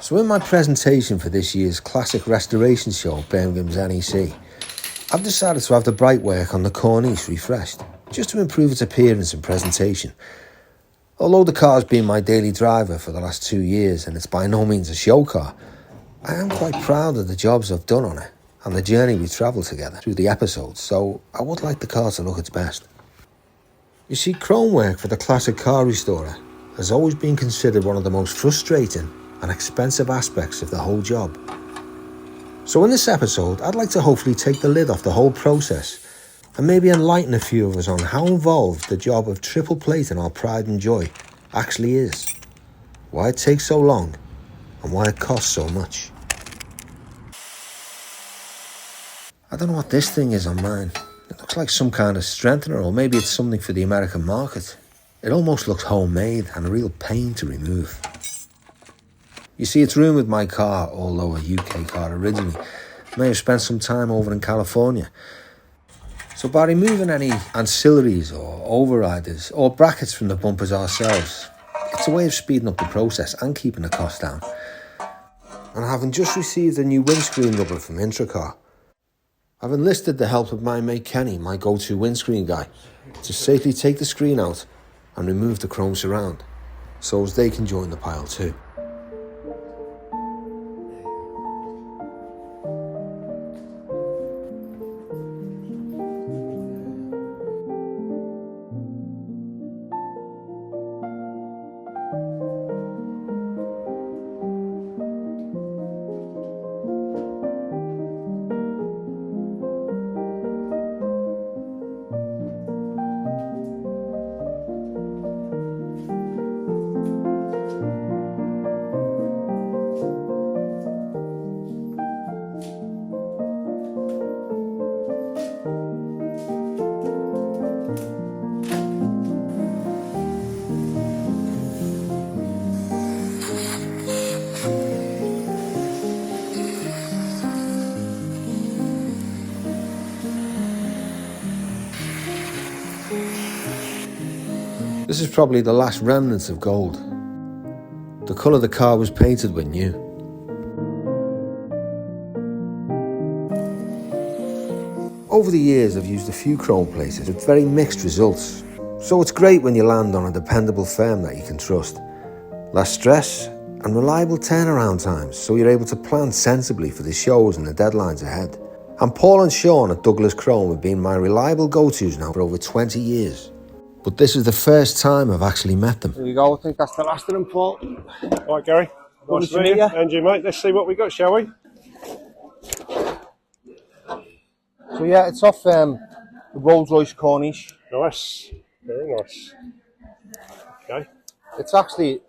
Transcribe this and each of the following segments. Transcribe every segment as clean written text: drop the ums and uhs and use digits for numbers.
So in my presentation for this year's classic restoration show at Birmingham's NEC, I've decided to have the brightwork on the Corniche refreshed, just to improve its appearance and presentation. Although the car's been my daily driver for the last 2 years and it's by no means a show car, I am quite proud of the jobs I've done on it and the journey we travelled together through the episodes, so I would like the car to look its best. You see, chrome work for the classic car restorer has always been considered one of the most frustrating and expensive aspects of the whole job. So in this episode, I'd like to hopefully take the lid off the whole process and maybe enlighten a few of us on how involved the job of triple plating our pride and joy actually is, why it takes so long, and why it costs so much. I don't know what this thing is on mine. It looks like some kind of strengthener, or maybe it's something for the American market. It almost looks homemade and a real pain to remove. You see, it's rumoured my car, although a UK car originally, may have spent some time over in California. So by removing any ancillaries or overriders or brackets from the bumpers ourselves, it's a way of speeding up the process and keeping the cost down. And having just received a new windscreen rubber from IntroCar, I've enlisted the help of my mate Kenny, my go-to windscreen guy, to safely take the screen out and remove the chrome surround, so as they can join the pile too. This is probably the last remnants of gold. The colour the car was painted with new. Over the years I've used a few chrome places with very mixed results, so it's great when you land on a dependable firm that you can trust. Less stress and reliable turnaround times, so you're able to plan sensibly for the shows and the deadlines ahead. And Paul and Sean at Douglas Chrome have been my reliable go-tos now for over 20 years. But this is the first time I've actually met them. There you go, I think that's the last of them, Paul. All right, Gary. Nice to meet you. And you, mate. Let's see what we got, shall we? So yeah, it's off the Rolls-Royce Corniche. Nice. Very nice. Okay. It's actually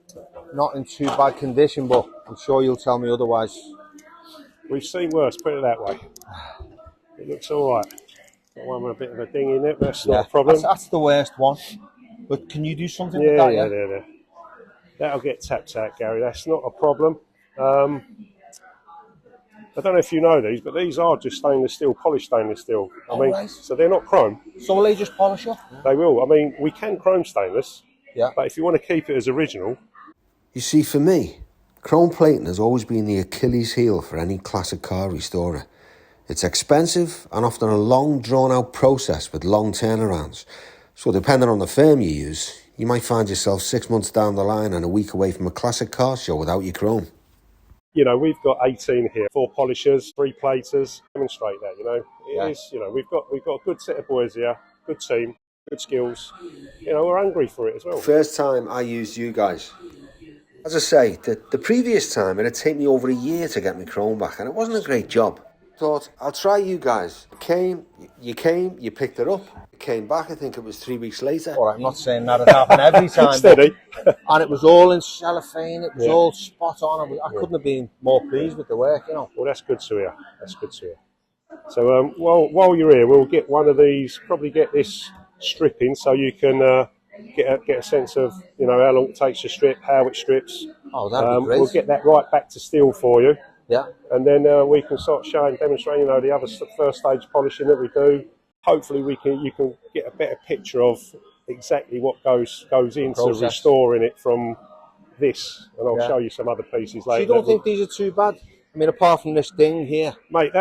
not in too bad condition, but I'm sure you'll tell me otherwise. We've seen worse, put it that way. It looks all right. Got one with a bit of a ding in it, but that's not a problem. That's the worst one. But can you do something with that? Yeah. That'll get tapped out, Gary. That's not a problem. I don't know if you know these, but these are just stainless steel, polished stainless steel. So they're not chrome. So will they just polish up? They will. I mean, we can chrome stainless, but if you want to keep it as original. You see, for me, chrome plating has always been the Achilles heel for any classic car restorer. It's expensive and often a long, drawn-out process with long turnarounds. So depending on the firm you use, you might find yourself 6 months down the line and a week away from a classic car show without your chrome. You know, we've got 18 here, 4 polishers, 3 platers. Demonstrate that, you know. It is, you know, we've got a good set of boys here, good team, good skills. You know, we're hungry for it as well. First time I used you guys. As I say, the previous time it'd take me over a year to get my chrome back, and it wasn't a great job. Thought, I'll try you guys. You came, you picked it up. It came back, I think it was 3 weeks later. All right, I'm not saying that would happen every time. Steady. And it was all in cellophane, it was all spot on. I couldn't have been more pleased with the work, you know. Well, that's good to hear. That's good to hear. So while you're here, we'll get one of these, probably get this stripping so you can get a sense of, you know, how long it takes to strip, how it strips. Oh, that'd be great. We'll get that right back to steel for you. Yeah. And then we can start demonstrating, you know, the other first stage polishing that we do. Hopefully you can get a better picture of exactly what goes into restoring it from this, and I'll Yeah. show you some other pieces So later. you don't think these are too bad? I mean, apart from this ding here. Mate,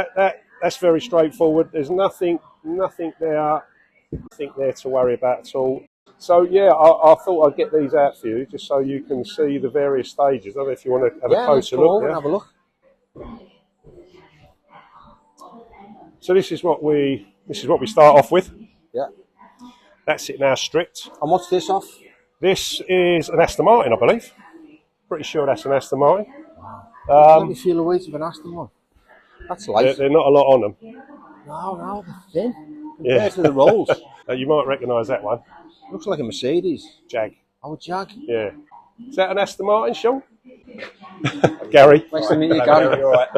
that's very straightforward. There's nothing there to worry about at all. So yeah, I thought I'd get these out for you just so you can see the various stages. I don't know if you want to have a Let's closer go look. over Yeah? and have a look. So this is what we start off with. Yeah. That's it now stripped. And what's this off? This is an Aston Martin, I believe. Pretty sure that's an Aston Martin. Let me feel the weight of an Aston one. That's light. They're not a lot on them. No, they're thin. Yeah. Compared to the Rolls. You might recognise that one. Looks like a Mercedes. Jag. Oh, a Jag. Yeah. Is that an Aston Martin, Sean? Gary. Nice to meet you, Gary. All right.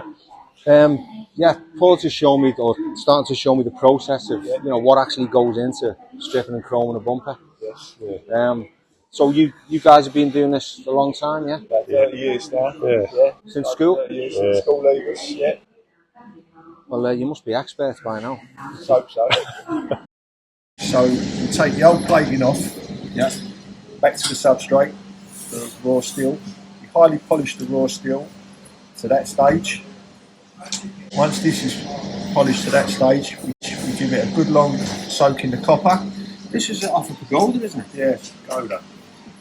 Yeah, Paul's just showing me, or starting to show me the process of, what actually goes into stripping and chroming a bumper. Yes. Yeah. So you guys have been doing this a long time, yeah? About 30 years now. Yeah. Since school? 30 years since school leavers, yeah. Well, you must be experts by now. Let's hope so. So you take the old plating off, yeah, back to the substrate, the raw steel. You highly polish the raw steel to that stage. Once this is polished to that stage, we give it a good long soak in the copper. This is off a pagoda, isn't it? Yeah, Goda.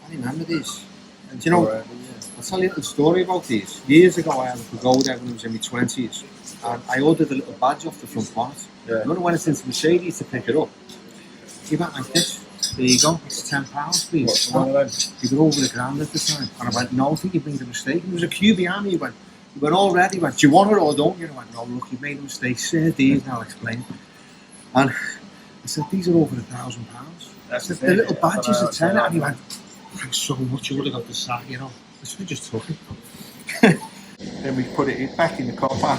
I remember these. And do you know, I'll tell you a little story about these. Years ago, I had a pagoda when I was in my 20s, and I ordered a little badge off the front part. Yeah. And when I went into Mercedes to pick it up, he went like this. There you go, it's £10, please. One of them. He got over the grand at the time. And I went, no, I think you made a mistake. There was a queue behind me. He went all ready. He went, do you want it or don't you? And I went, no, look, you made a mistake. Sir, these, and I'll explain. And I said, these are over £1,000. I said, the little badges are tenner. And he went, thanks so much, you would have got the sack, I should have just took it. Then we put it back in the copper.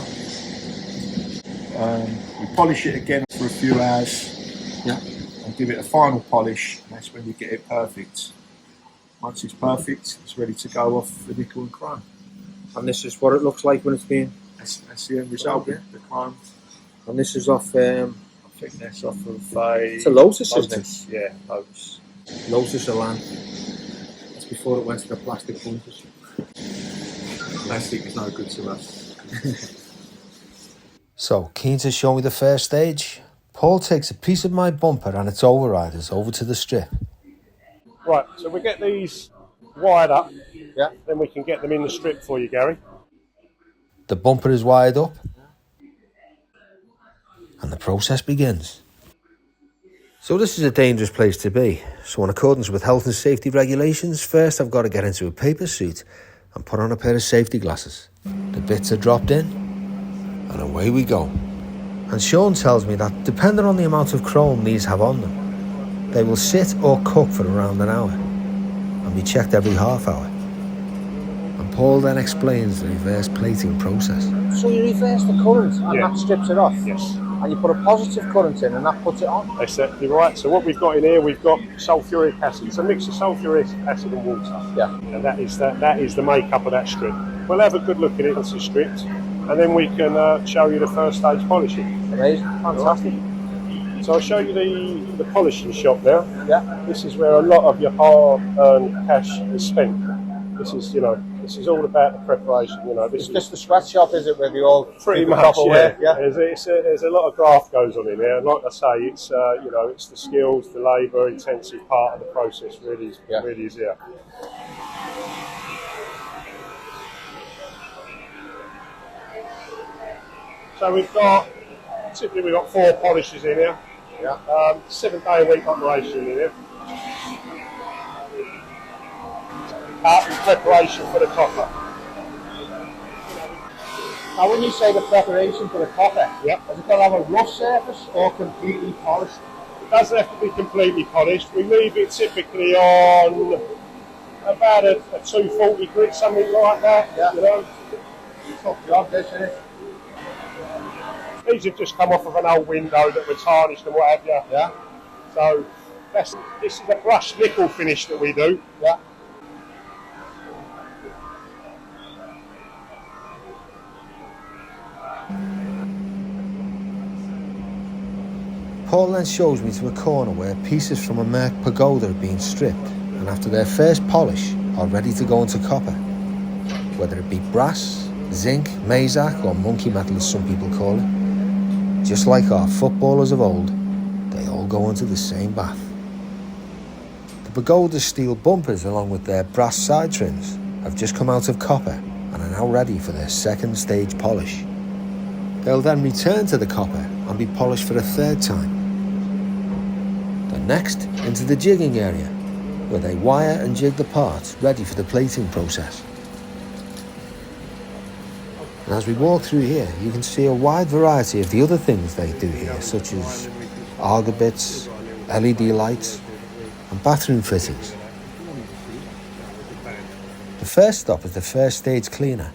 We polish it again for a few hours. Yeah. And give it a final polish. And that's when you get it perfect. Once it's perfect, it's ready to go off the nickel and chrome. And this is what it looks like when it's being... That's the end result, yeah. The chrome. And this is off... I think that's off of it's a Lotus, isn't Lotus. Yeah, Lotus. it? Lotus Elan. That's before it went to the plastic bumpers. Plastic is no good to us. So, keen to show me the first stage? Paul takes a piece of my bumper and its overriders over to the strip. Right, so we get these wired up. Yeah. Then we can get them in the strip for you, Gary. The bumper is wired up and the process begins. So this is a dangerous place to be. So in accordance with health and safety regulations, first I've got to get into a paper suit and put on a pair of safety glasses. The bits are dropped in and away we go. And Sean tells me that depending on the amount of chrome these have on them, they will sit or cook for around an hour and be checked every half hour. And Paul then explains the reverse plating process. So you reverse the current and Yeah. that strips it off? Yes. And you put a positive current in and that puts it on? That's exactly right. So what we've got in here, we've got sulfuric acid. It's a mix of sulfuric acid and water. Yeah. And that is the makeup of that strip. We'll have a good look at it once it's stripped, and then we can show you the first stage polishing. Amazing. Fantastic. So I'll show you the polishing shop now. Yeah. This is where a lot of your hard-earned cash is spent. This is all about the preparation. This It's is just the sweat shop, is it, where they all pretty do the much, proper yeah. work? Yeah. There's a lot of graft goes on in there. And like I say, it's it's the skills, the labour-intensive part of the process. Really is here. So we've got 4 polishers in here. Yeah. 7-day-a-week operation in here. In preparation for the copper. Now, when you say the preparation for the copper, Yep. has it got to have a rough surface or completely polished? It doesn't have to be completely polished. We leave it typically on about a 240 grit, something like that. Yeah. Tough job, this, isn't it? These have just come off of an old window that were tarnished and what have you. Yeah. So this is the brushed nickel finish that we do. Yeah. Paul then shows me to a corner where pieces from a Merc pagoda are being stripped, and after their first polish, are ready to go into copper. Whether it be brass, zinc, mazak or monkey metal as some people call it. Just like our footballers of old, they all go into the same bath. The pagoda steel bumpers along with their brass side trims have just come out of copper and are now ready for their second stage polish. They'll then return to the copper and be polished for a third time. Then next into the jigging area, where they wire and jig the parts ready for the plating process. And as we walk through here, you can see a wide variety of the other things they do here, such as auger bits, LED lights and bathroom fittings. The first stop is the first stage cleaner.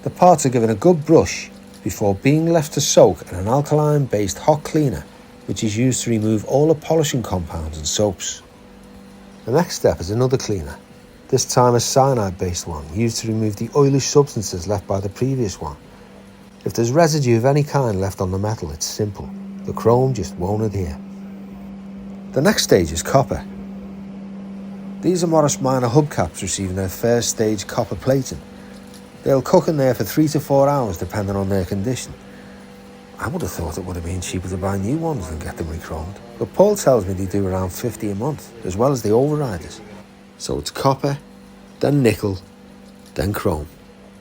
The parts are given a good brush before being left to soak in an alkaline-based hot cleaner, which is used to remove all the polishing compounds and soaps. The next step is another cleaner, this time a cyanide-based one, used to remove the oilish substances left by the previous one. If there's residue of any kind left on the metal, it's simple. The chrome just won't adhere. The next stage is copper. These are Morris Minor hubcaps receiving their first stage copper plating. They'll cook in there for 3 to 4 hours depending on their condition. I would have thought it would have been cheaper to buy new ones than get them rechromed, but Paul tells me they do around 50 a month, as well as the overriders. So it's copper, then nickel, then chrome.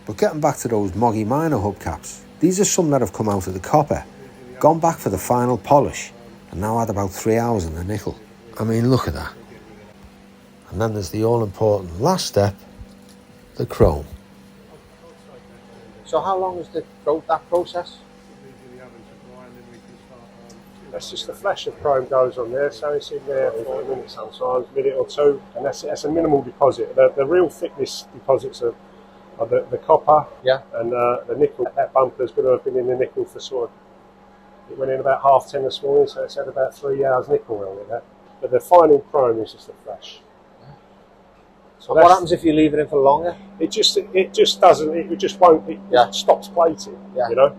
But getting back to those Moggy Minor hubcaps, these are some that have come out of the copper, gone back for the final polish, and now had about 3 hours in the nickel. I mean, look at that. And then there's the all-important last step, the chrome. So how long is that process? That's just the flash of chrome goes on there, so it's in there for a minute sometimes, a minute or two, and that's a minimal deposit. The real thickness deposits are the copper and the nickel. That bumper's going to have been in the nickel for it went in about 10:30 this morning, so it's had about 3 hours nickel on it. But the final chrome is just the flash. So what happens if you leave it in for longer? It just won't, it stops plating, you know?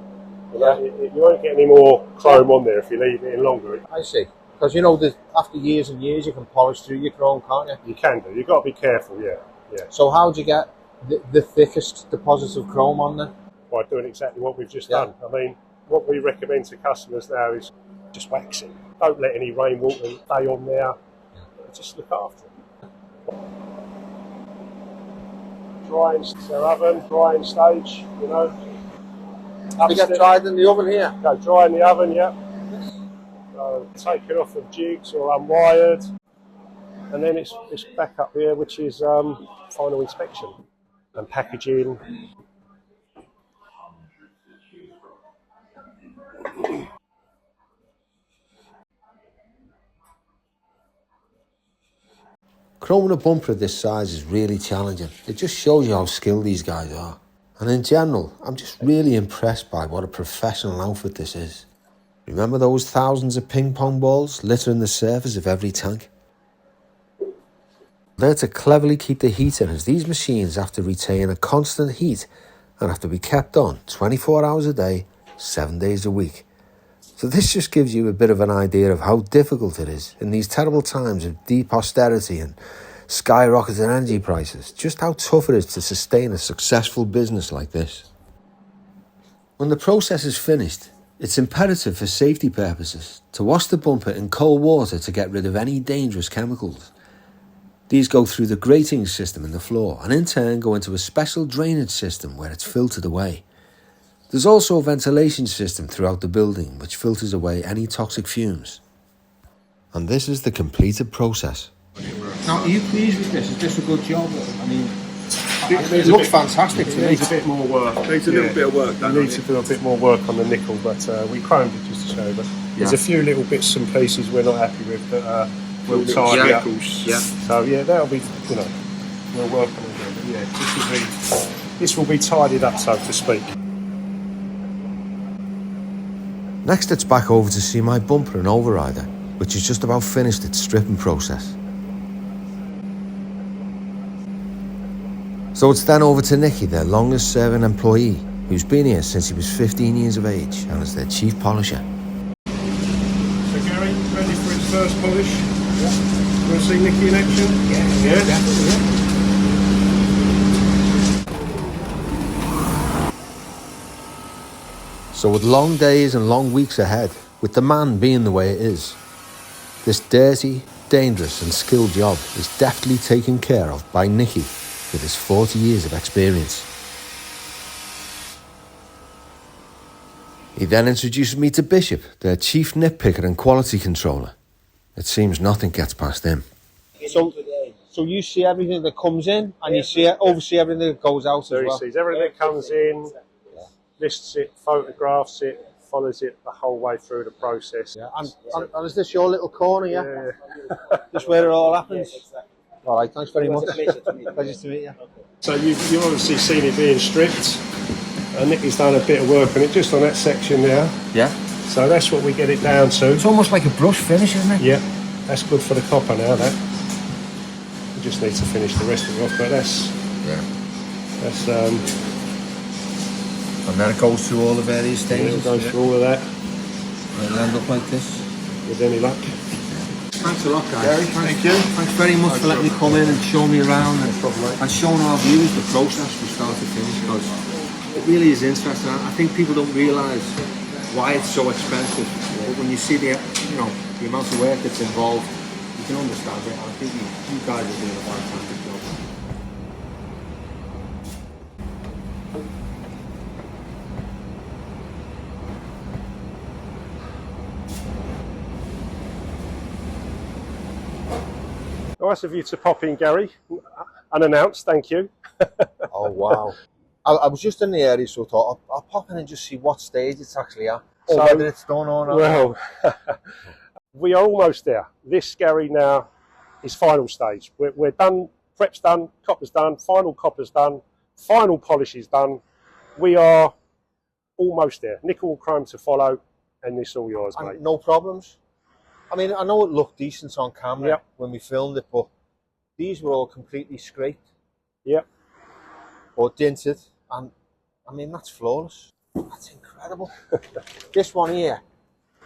You won't get any more chrome on there if you leave it in longer. I see. Because you know, after years and years, you can polish through your chrome, can't you? You can do. You've got to be careful, yeah. So how do you get the thickest deposits of chrome on there? By doing exactly what we've just done. I mean, what we recommend to customers now is just wax it. Don't let any rainwater stay on there. Just look after it. Drying their oven, drying stage, you know. We get dried in the oven here? Go dry in the oven, yeah. So take it off of jigs or unwired. And then it's back up here, which is final inspection and packaging. Chroming a bumper of this size is really challenging. It just shows you how skilled these guys are. And in general, I'm just really impressed by what a professional outfit this is. Remember those thousands of ping pong balls littering the surface of every tank? They're to cleverly keep the heat in, as these machines have to retain a constant heat and have to be kept on 24 hours a day, 7 days a week. So this just gives you a bit of an idea of how difficult it is in these terrible times of deep austerity and skyrocketing energy prices, just how tough it is to sustain a successful business like this. When the process is finished, it's imperative for safety purposes to wash the bumper in cold water to get rid of any dangerous chemicals. These go through the grating system in the floor and in turn go into a special drainage system where it's filtered away. There's also a ventilation system throughout the building which filters away any toxic fumes. And this is the completed process. Now, are you pleased with this? Is this a good job? I mean, It looks fantastic to me. It needs a bit more work. Needs a little bit of work done. We need to do a bit more work on the nickel, but we chromed it just to show. But there's a few little bits and pieces we're not happy with that we'll tidy up. So that'll be, we'll work on it. But this will be tidied up, so to speak. Next it's back over to see my bumper and overrider, which has just about finished its stripping process. So it's then over to Nicky, their longest serving employee, who's been here since he was 15 years of age and is their chief polisher. So Gary, ready for his first polish? Yeah. You want to see Nicky in action? Yeah. So with long days and long weeks ahead, with the man being the way it is, this dirty, dangerous and skilled job is deftly taken care of by Nicky with his 40 years of experience. He then introduces me to Bishop, their chief nitpicker and quality controller. It seems nothing gets past him. So you see everything that comes in, and you see oversee everything that goes out So as he well. sees everything that comes in, lists it, photographs it, follows it the whole way through the process. Yeah. And is this your little corner? Yeah. Just where it all happens. All right. Thanks very much. Pleasure to meet you. So you've obviously seen it being stripped, and Nicky's done a bit of work on it just on that section there. Yeah. So that's what we get it down to. It's almost like a brush finish, isn't it? Yeah, that's good for the copper now. That we just need to finish the rest of it off, but that's And then it goes through all the various stages. it goes through all of that. And it'll end up like this. With any luck. Thanks a lot, guys. Gary, thank you. Thanks very much for letting me come in and show me around and showing our viewers the process from start to finish, because it really is interesting. I think people don't realise why it's so expensive, but when you see the amount of work that's involved, you can understand it. I think you guys are doing a fantastic job. Nice of you to pop in, Gary. Unannounced, thank you. Oh wow! I was just in the area, so I thought I'll pop in and just see what stage it's actually at, or whether it's done or not. Well, we are almost there. This, Gary, now is final stage. We're done. Prep's done. Copper's done. Final copper's done. Final polish is done. We are almost there. Nickel chrome to follow, and this all yours, mate. No problems. I mean, I know it looked decent on camera when we filmed it, but these were all completely scraped. Yep. Or dinted, and I mean, that's flawless. That's incredible. This one here,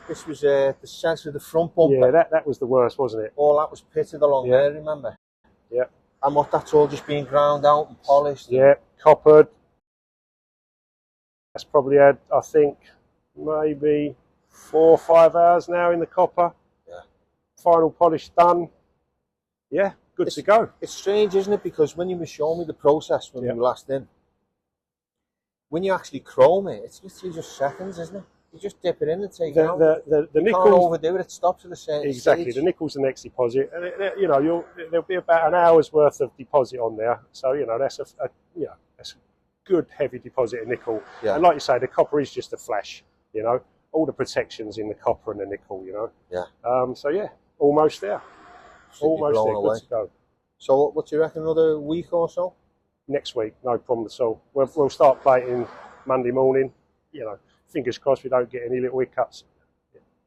this was the centre of the front bumper. Yeah, that was the worst, wasn't it? All that was pitted along there, remember? Yeah. And that's all just being ground out and polished. Yeah, coppered. That's probably had, I think, maybe 4 or 5 hours now in the copper. Yeah. Final polish done. Yeah, good to go. It's strange, isn't it? Because when you were showing me the process when we were last in, when you actually chrome it, it's literally just seconds, isn't it? You just dip it in and take it out. The you nickel, can't overdo it. It stops at a certain exactly. stage. The nickel's the next deposit, and there'll be about an hour's worth of deposit on there. So that's that's a good heavy deposit of nickel. Yeah. And like you say, the copper is just a flash. All the protections in the copper and the nickel. Yeah. So yeah, almost there. Almost there. Away. Good to go. So what do you reckon? Another week or so? Next week, no problem at all. We'll start plating Monday morning. Fingers crossed we don't get any little hiccups.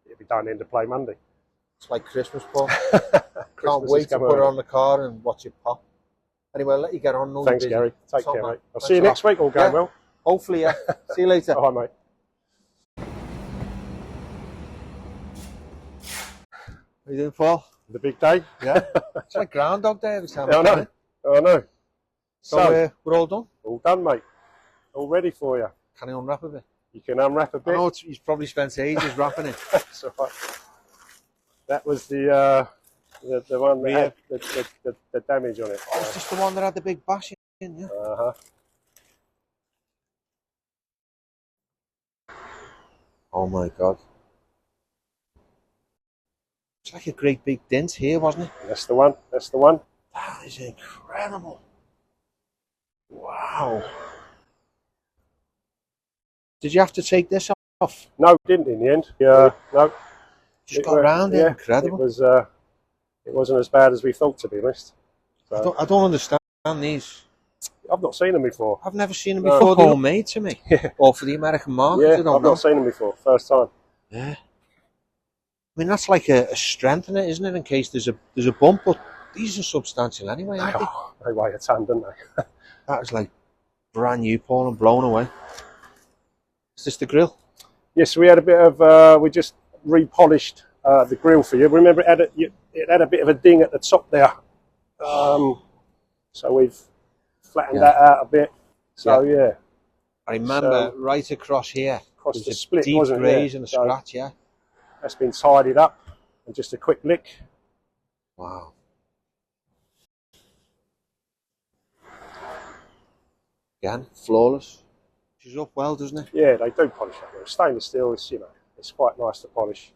It'll be done end of play Monday. It's like Christmas, Paul. Can't wait to put it on the car and watch it pop. Anyway, I'll let you get on. Thanks, Gary. Take care, mate. I'll see you next week. All going well. Hopefully, yeah. See you later. All right, mate. How you doing, Paul? The big day. Yeah. It's like Groundhog Day every time. I know. I know. So we're all done? All done, mate. All ready for you. Can I unwrap a bit? You can unwrap a bit. I know he's probably spent ages wrapping it. So, that was the one that had the damage on it. Oh, it's just the one that had the big bash in, yeah? Uh-huh. Oh my God. It's like a great big dent here, wasn't it? That's the one. That's the one. That is incredible. Wow. Did you have to take this off? No, didn't in the end. Yeah, no. Just got around it. Incredible. It wasn't as bad as we thought, to be honest. So, I don't understand these. I've not seen them before. I've never seen them before. They're all made to me. Or for the American market. Yeah, I don't I've know. not seen them before. First time. Yeah. I mean, that's like a strength in it, isn't it? In case there's a bump, but these are substantial anyway, aren't they? They weigh a ton, don't they? That is like brand new, Paul, and blown away. Is this the grill? Yes, we had a bit of. We just repolished the grill for you. Remember, it had a bit of a ding at the top there. So we've flattened that out a bit. So yeah. I remember right across here, across There's the a split, deep wasn't graze it? and a So scratch, yeah. that's been tidied up, and just a quick lick. Wow. Again, flawless. She's up well, doesn't it? Yeah, they do polish that well. Stainless steel is, you know, it's quite nice to polish.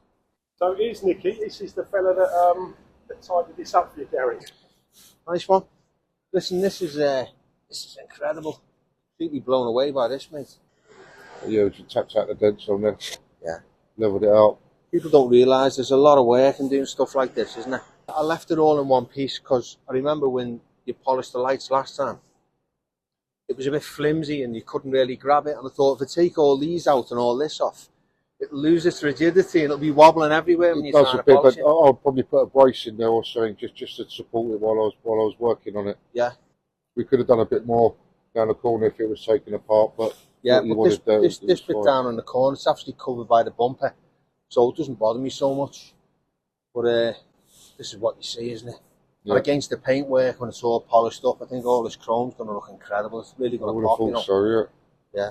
So here's Nicky. This is the fella that tidied this up for you, Gary. Nice one. Listen, this is incredible. Completely blown away by this, mate. Yeah, we tapped out the dents on there. Yeah. Leveled it out. People don't realise there's a lot of work in doing stuff like this, isn't there? I left it all in one piece because I remember when you polished the lights last time, it was a bit flimsy and you couldn't really grab it. And I thought, if I take all these out and all this off, it'll lose its rigidity and it'll be wobbling everywhere when It you're does trying a to bit, polish but it. I'll probably put a brace in there or something just to support it while I was working on it. Yeah. We could have done a bit more down the corner if it was taken apart, but Yeah, what you but wanted there this was bit fine. down in the corner, it's actually covered by the bumper, so it doesn't bother me so much. But this is what you see, isn't it? Yeah. And against the paintwork, when it's all polished up, I think all this chrome's going to look incredible. It's really I going would to have pop, you thought know. so, yeah. Yeah.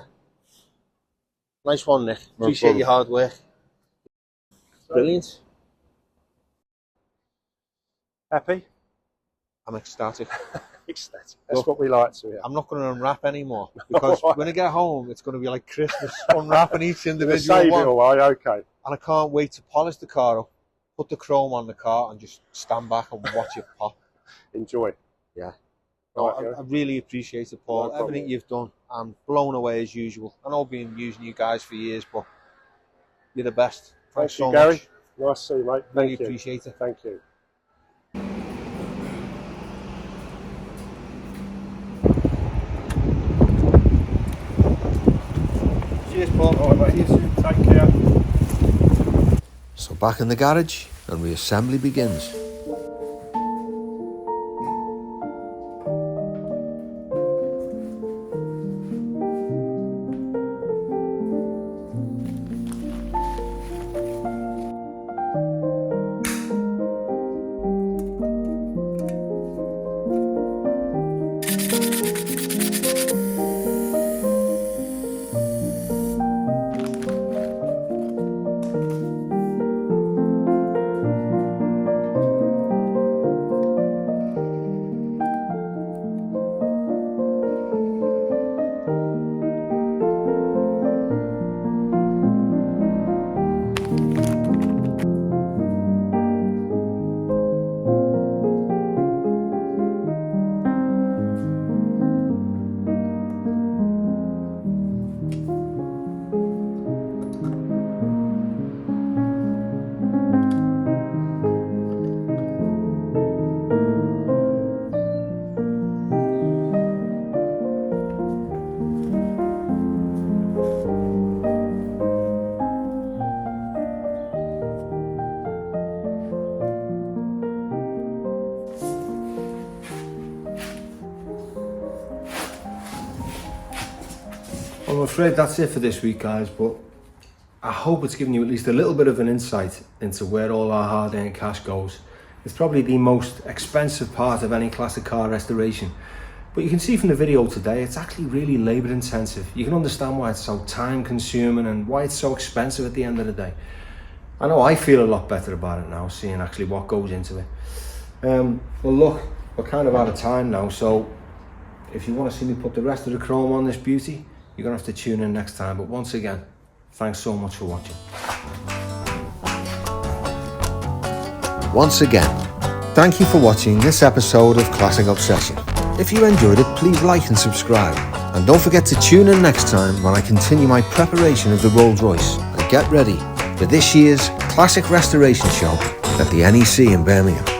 Nice one, Nick. No Appreciate problem. your hard work. Brilliant. Happy? I'm ecstatic. Ecstatic. That's Look, what we like to hear. I'm not going to unwrap anymore because when I get home, it's going to be like Christmas, unwrapping each Save individual it one. away, okay. And I can't wait to polish the car up, put the chrome on the car, and just stand back and watch it pop. Enjoy. Yeah. No, Right, I really appreciate it, Paul. No problem. Everything you've done. I'm blown away as usual. I know I've been using you guys for years, but you're the best. Thanks Thank so you, Gary. much. Nice to see you, mate. Really Thank you. appreciate it. Thank you. Cheers, Paul. All right, mate. Take care. So back in the garage and reassembly begins. I'm afraid that's it for this week, guys, but I hope it's given you at least a little bit of an insight into where all our hard-earned cash goes. It's probably the most expensive part of any classic car restoration, but you can see from the video today it's actually really labour intensive. You can understand why it's so time consuming and why it's so expensive at the end of the day. I know I feel a lot better about it now, seeing actually what goes into it. Well look, we're kind of out of time now, so if you want to see me put the rest of the chrome on this beauty, you're going to have to tune in next time. But once again, thanks so much for watching. Once again, thank you for watching this episode of Classic Obsession. If you enjoyed it, please like and subscribe. And don't forget to tune in next time when I continue my preparation of the Rolls-Royce and get ready for this year's Classic Restoration Show at the NEC in Birmingham.